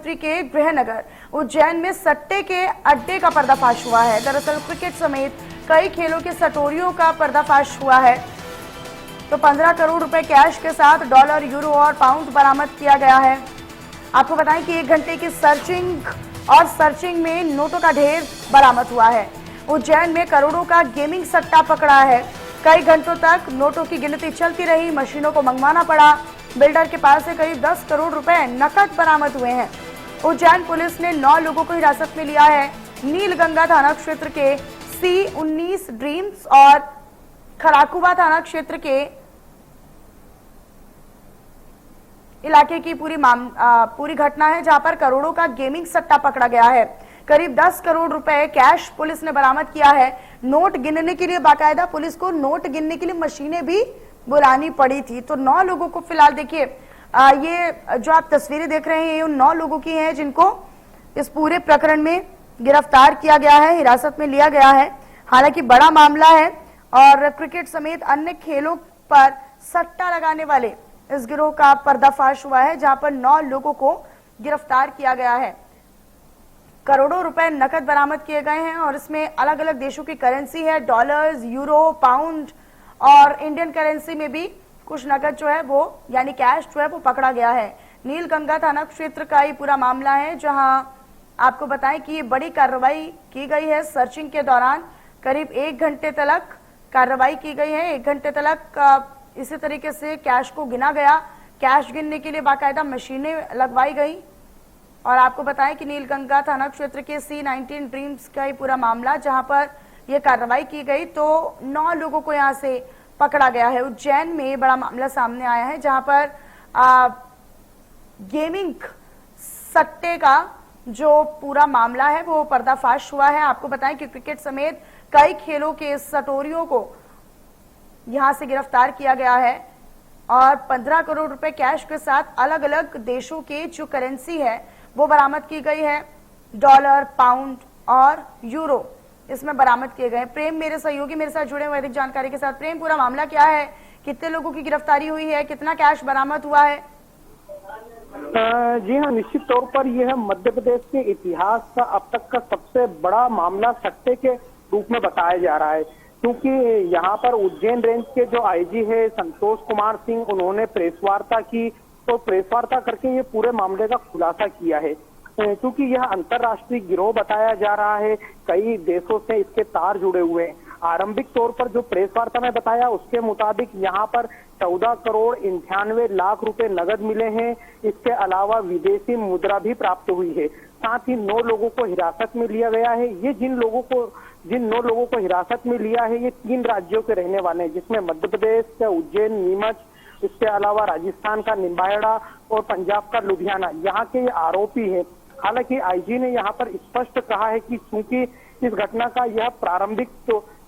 SP के गृहनगर उज्जैन में सट्टे के अड्डे का पर्दाफाश हुआ है। दरअसल क्रिकेट समेत कई खेलों के सटोरियों का पर्दाफाश हुआ है। तो 15 करोड़ रुपए कैश के साथ डॉलर, यूरो और पाउंड बरामद किया गया है। आपको बताएं कि 1 घंटे की सर्चिंग में नोटों का ढेर बरामद हुआ है। उज्जैन में करोड़ों का गेमिंग सट्टा पकड़ा है। कई घंटों तक नोटों की गिनती चलती रही, मशीनों को मंगवाना पड़ा। बिल्डर के पास से करीब 10 करोड़ रुपए नकद बरामद हुए हैं। उज्जैन पुलिस ने 9 लोगों को हिरासत में लिया है। नीलगंगा थाना क्षेत्र के C19 ड्रीम्स और खराकुबा थाना क्षेत्र के इलाके की पूरी घटना है, जहां पर करोड़ों का गेमिंग सट्टा पकड़ा गया है। करीब 10 करोड़ रुपए कैश पुलिस ने बरामद किया है। नोट गिनने के लिए बाकायदा पुलिस को नोट गिनने के लिए मशीनें भी बुलानी पड़ी थी। तो 9 लोगों को फिलहाल देखिए, ये जो आप तस्वीरें देख रहे हैं ये उन 9 लोगों की हैं जिनको इस पूरे प्रकरण में गिरफ्तार किया गया है, हिरासत में लिया गया है। हालांकि बड़ा मामला है और क्रिकेट समेत अन्य खेलों पर सट्टा लगाने वाले इस गिरोह का पर्दाफाश हुआ है, जहां पर 9 लोगों को गिरफ्तार किया गया है। करोड़ों रुपए नकद बरामद किए गए हैं और इसमें अलग अलग देशों की करेंसी है, डॉलर्स, यूरो, पाउंड और इंडियन करेंसी में भी कुछ नकद जो है वो यानी कैश जो है वो पकड़ा गया है। नीलगंगा थाना क्षेत्र का ये पूरा मामला है, जहां आपको बताएं कि ये बड़ी कार्रवाई की गई है। सर्चिंग के दौरान करीब 1 घंटे तक कार्रवाई की गई है। 1 घंटे तक इसी तरीके से कैश को गिना गया। कैश गिनने के लिए बाकायदा मशीनें लगवाई गई। और आपको बताएं कि नीलगंगा थाना क्षेत्र के C19 ड्रीम्स का ये पूरा मामला, जहां पर यह कार्रवाई की गई तो 9 लोगों को यहां से पकड़ा गया है। उज्जैन में बड़ा मामला सामने आया है, जहां पर गेमिंग सट्टे का जो पूरा मामला है वो पर्दाफाश हुआ है। आपको बताएं कि क्रिकेट समेत कई खेलों के सटोरियों को यहां से गिरफ्तार किया गया है और 15 करोड़ रुपए कैश के साथ अलग अलग देशों के जो करेंसी है वो बरामद की गई है। डॉलर, पाउंड और यूरो इसमें बरामद किए गए। प्रेम मेरे सहयोगी मेरे साथ जुड़े हुए अधिक जानकारी के साथ। प्रेम, पूरा मामला क्या है, कितने लोगों की गिरफ्तारी हुई है, कितना कैश बरामद हुआ है? जी हाँ, निश्चित तौर पर यह मध्य प्रदेश के इतिहास का अब तक का सबसे बड़ा मामला सट्टे के रूप में बताया जा रहा है, क्योंकि यहाँ पर उज्जैन रेंज के जो आईजी है संतोष कुमार सिंह, उन्होंने प्रेस वार्ता की। तो प्रेस वार्ता करके ये पूरे मामले का खुलासा किया है, क्योंकि यह अंतर्राष्ट्रीय गिरोह बताया जा रहा है। कई देशों से इसके तार जुड़े हुए हैं। आरंभिक तौर पर जो प्रेस वार्ता में बताया उसके मुताबिक यहाँ पर 14 करोड़ 98 लाख रुपए नगद मिले हैं। इसके अलावा विदेशी मुद्रा भी प्राप्त हुई है। साथ ही 9 लोगों को हिरासत में लिया गया है। ये जिन 9 लोगों को हिरासत में लिया है ये 3 राज्यों के रहने वाले हैं, जिसमें मध्य प्रदेश का उज्जैन, नीमच, इसके अलावा राजस्थान का निम्बाहेड़ा और पंजाब का लुधियाना, यहाँ के ये आरोपी है। हालांकि आईजी ने यहाँ पर स्पष्ट कहा है कि चूंकि इस घटना का यह प्रारंभिक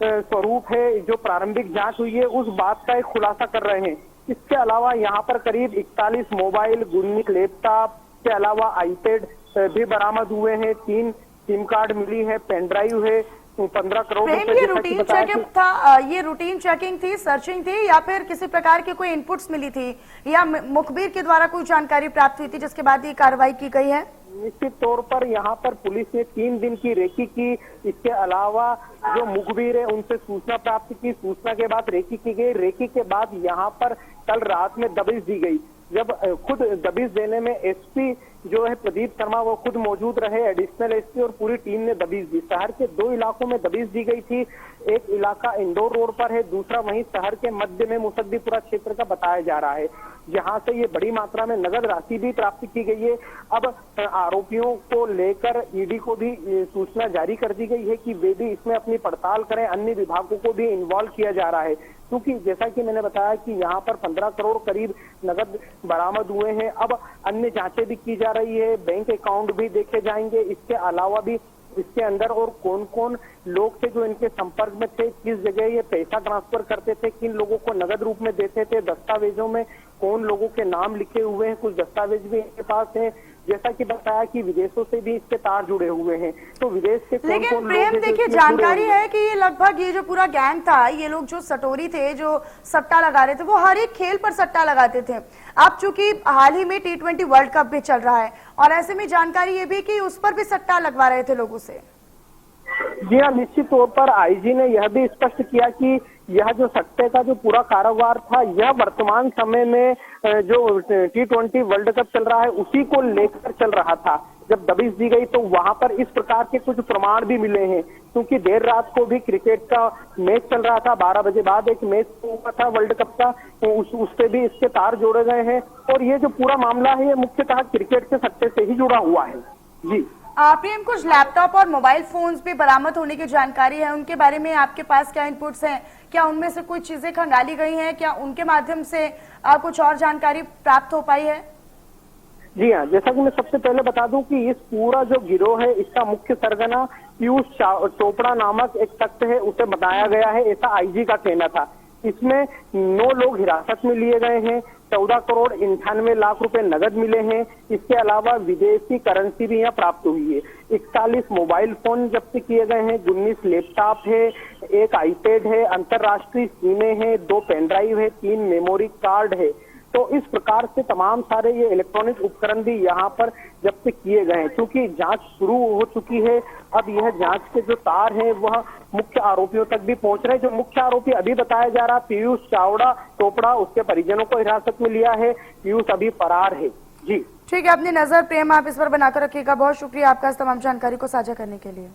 स्वरूप है, जो प्रारंभिक जांच हुई है उस बात का एक खुलासा कर रहे हैं। इसके अलावा यहाँ पर करीब 41 मोबाइल, 19 लैपटॉप के अलावा आईपैड भी बरामद हुए हैं। 3 सिम कार्ड मिली है, पेन ड्राइव है। 15 करोड़ ये रूटीन चेकिंग था, ये रूटीन चेकिंग थी, सर्चिंग थी या फिर किसी प्रकार की कोई इनपुट्स मिली थी या मुखबिर के द्वारा कोई जानकारी प्राप्त हुई थी जिसके बाद ये कार्रवाई की गई है? निश्चित तौर पर यहाँ पर पुलिस ने 3 दिन की रेकी की। इसके अलावा जो मुखबिर है उनसे सूचना प्राप्त की। सूचना के बाद रेकी की गई। रेकी के बाद यहाँ पर कल रात में दबिश दी गई। जब खुद दबिश देने में एसपी जो है प्रदीप शर्मा वो खुद मौजूद रहे, एडिशनल एसपी और पूरी टीम ने दबिश दी। शहर के 2 इलाकों में दबिश दी गई थी। एक इलाका इंदौर रोड पर है, दूसरा वहीं शहर के मध्य में मुसद्दीपुरा क्षेत्र का बताया जा रहा है, जहां से ये बड़ी मात्रा में नगद राशि भी प्राप्त की गई है। अब आरोपियों को लेकर ईडी को भी सूचना जारी कर दी गई है कि वे भी इसमें अपनी पड़ताल करें। अन्य विभागों को भी इन्वॉल्व किया जा रहा है, क्योंकि जैसा कि मैंने बताया कि यहाँ पर 15 करोड़ करीब नगद बरामद हुए हैं। अब अन्य जांचें भी की जा रही है, बैंक अकाउंट भी देखे जाएंगे। इसके अलावा भी इसके अंदर और कौन कौन लोग थे जो इनके संपर्क में थे, किस जगह ये पैसा ट्रांसफर करते थे, किन लोगों को नगद रूप में देते थे, दस्तावेजों में कौन लोगों के नाम लिखे हुए हैं, कुछ दस्तावेज भी इनके पास हैं जैसा कि बताया कि विदेशों से भी इसके तार जुड़े हुए हैं। तो विदेश के कौन लेकिन कौन लोग प्रेम हैं जो देखिए, इसमें जुड़े जानकारी हुए हैं? है कि ये लगभग ये जो पूरा गैंग था, ये लोग जो सटोरी थे, जो सट्टा लगा रहे थे, वो हर एक खेल पर सट्टा लगाते थे। अब चूंकि हाल ही में T20 वर्ल्ड कप भी चल रहा है और ऐसे में जानकारी ये भी कि उस पर भी सट्टा लगवा रहे थे लोगों से। जी हाँ, निश्चित तौर पर आईजी ने यह भी स्पष्ट किया कि यह जो सट्टे का जो पूरा कारोबार था, यह वर्तमान समय में जो T20 वर्ल्ड कप चल रहा है उसी को लेकर चल रहा था। जब दबिश दी गई तो वहां पर इस प्रकार के कुछ प्रमाण भी मिले हैं, क्योंकि देर रात को भी क्रिकेट का मैच चल रहा था, 12 बजे बाद एक मैच हुआ था वर्ल्ड कप का, तो उससे भी इसके तार जोड़े गए हैं। और ये जो पूरा मामला है, ये मुख्यतः क्रिकेट के सट्टे से ही जुड़ा हुआ है। जी प्रेम, कुछ लैपटॉप और मोबाइल फोन्स भी बरामद होने की जानकारी है, उनके बारे में आपके पास क्या इनपुट्स हैं? क्या उनमें से कुछ चीजें खंगाली गई हैं? क्या उनके माध्यम से कुछ और जानकारी प्राप्त हो पाई है? जी हाँ, जैसा कि मैं सबसे पहले बता दूं कि इस पूरा जो गिरोह है, इसका मुख्य सरगना पीयूष चोपड़ा नामक एक शख्स है, उसे बताया गया है, ऐसा आईजी का कहना था। इसमें 9 लोग हिरासत में लिए गए हैं, 14 करोड़ 98 लाख रुपए नगद मिले हैं। इसके अलावा विदेशी करेंसी भी यहाँ प्राप्त हुई है। 41 मोबाइल फोन जब्त किए गए हैं, 19 लैपटॉप है, एक आईपैड है, अंतरराष्ट्रीय सिमें हैं, 2 पेन ड्राइव है, 3 मेमोरी कार्ड है। तो इस प्रकार से तमाम सारे ये इलेक्ट्रॉनिक उपकरण भी यहाँ पर जब्त किए गए हैं। क्योंकि जांच शुरू हो चुकी है, अब यह जांच के जो तार हैं वह मुख्य आरोपियों तक भी पहुंच रहे हैं। जो मुख्य आरोपी अभी बताया जा रहा पीयूष चोपड़ा, उसके परिजनों को हिरासत में लिया है। पीयूष अभी फरार है। जी ठीक है, अपनी नजर प्रेम आप इस पर बनाकर रखिएगा। बहुत शुक्रिया आपका इस तमाम जानकारी को साझा करने के लिए।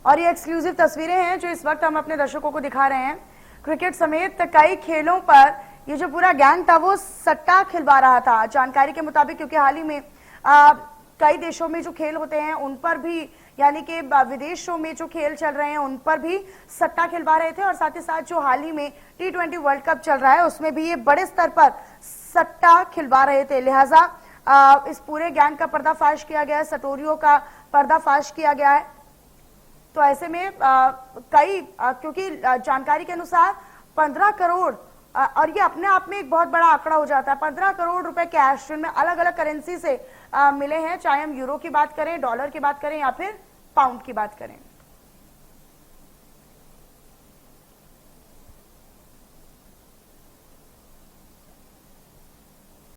और ये एक्सक्लूसिव तस्वीरें हैं जो इस वक्त हम अपने दर्शकों को दिखा रहे हैं। क्रिकेट समेत कई खेलों पर ये जो पूरा गैंग था वो सट्टा खिलवा रहा था, जानकारी के मुताबिक। क्योंकि हाल ही में कई देशों में जो खेल होते हैं उन पर भी, यानी कि विदेशों में जो खेल चल रहे हैं उन पर भी सट्टा खिलवा रहे थे। और साथ ही साथ जो हाल ही में T20 वर्ल्ड कप चल रहा है उसमें भी ये बड़े स्तर पर सट्टा खिलवा रहे थे। लिहाजा इस पूरे गैंग का पर्दाफाश किया गया है, सटोरियों का पर्दाफाश किया गया है। तो ऐसे में क्योंकि जानकारी के अनुसार 15 करोड़, और ये अपने आप में एक बहुत बड़ा आंकड़ा हो जाता है, 15 करोड़ रुपए कैश जिनमें अलग अलग करेंसी से मिले हैं, चाहे हम यूरो की बात करें, डॉलर की बात करें या फिर पाउंड की बात करें।